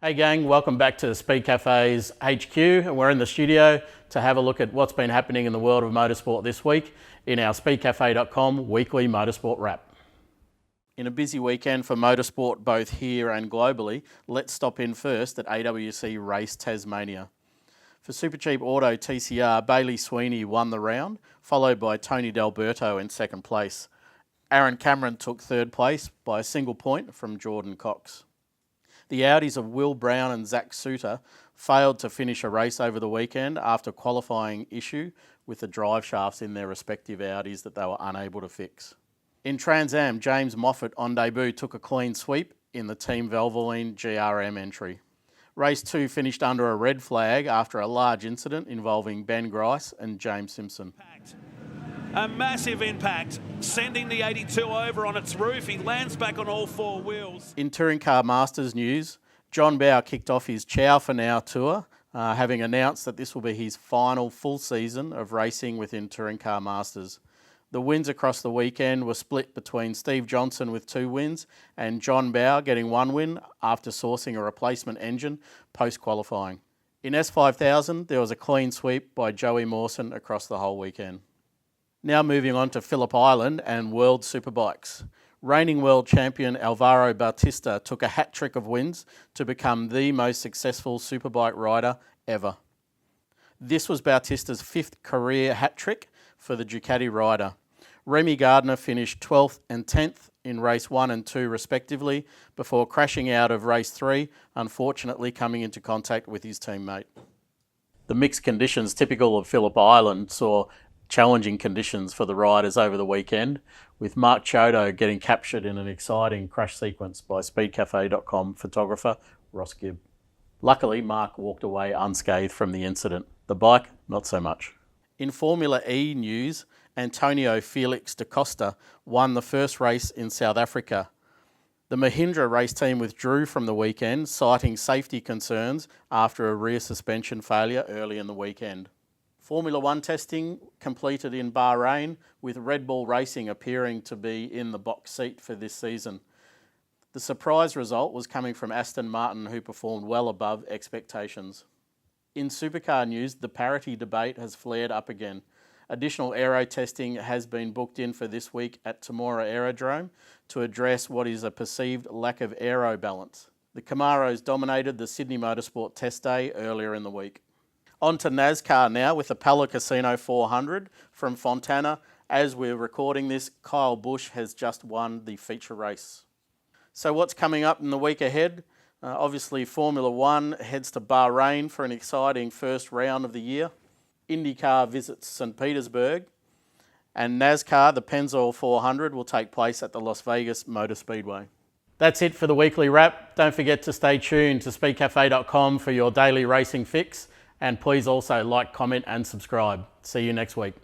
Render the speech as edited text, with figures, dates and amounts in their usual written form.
Hey gang, welcome back to Speedcafe's HQ, and we're in the studio to have a look at what's been happening in the world of motorsport this week in our speedcafe.com weekly motorsport wrap. In a busy weekend for motorsport both here and globally, let's stop in first at AWC Race Tasmania. For Super Cheap Auto TCR, Bailey Sweeney won the round, followed by Tony D'Alberto in second place. Aaron Cameron took third place by a single point from Jordan Cox. The Audis of Will Brown and Zach Suter failed to finish a race over the weekend after qualifying issue with the drive shafts in their respective Audis that they were unable to fix. In Trans Am, James Moffat on debut took a clean sweep in the Team Valvoline GRM entry. Race 2 finished under a red flag after a large incident involving Ben Grice and James Simpson. A massive impact, sending the 82 over on its roof. He lands back on all four wheels. In Touring Car Masters news, John Bowe kicked off his Ciao for Now tour, having announced that this will be his final full season of racing within Touring Car Masters. The wins across the weekend were split between Steve Johnson with 2 wins and John Bowe getting 1 win after sourcing a replacement engine post-qualifying. In S5000, there was a clean sweep by Joey Mawson across the whole weekend. Now moving on to Phillip Island and World Superbikes. Reigning world champion Alvaro Bautista took a hat-trick of wins to become the most successful superbike rider ever. This was Bautista's 5th career hat-trick for the Ducati rider. Remy Gardner finished 12th and 10th in race 1 and 2 respectively before crashing out of race 3, unfortunately coming into contact with his teammate. The mixed conditions typical of Phillip Island saw challenging conditions for the riders over the weekend, with Mark Chodo getting captured in an exciting crash sequence by Speedcafe.com photographer Ross Gibb. Luckily, Mark walked away unscathed from the incident. The bike, not so much. In Formula E news, Antonio Felix da Costa won the first race in South Africa. The Mahindra race team withdrew from the weekend, citing safety concerns after a rear suspension failure early in the weekend. Formula One testing completed in Bahrain, with Red Bull Racing appearing to be in the box seat for this season. The surprise result was coming from Aston Martin, who performed well above expectations. In supercar news, the parity debate has flared up again. Additional aero testing has been booked in for this week at Temora Aerodrome to address what is a perceived lack of aero balance. The Camaros dominated the Sydney Motorsport test day earlier in the week. On to Nascar now with the Pala Casino 400 from Fontana. As we're recording this, Kyle Busch has just won the feature race. So what's coming up in the week ahead? Obviously Formula One heads to Bahrain for an exciting first round of the year. IndyCar visits St. Petersburg. And NASCAR, the Pennzoil 400, will take place at the Las Vegas Motor Speedway. That's it for the weekly wrap. Don't forget to stay tuned to speedcafe.com for your daily racing fix. And please also like, comment and subscribe. See you next week.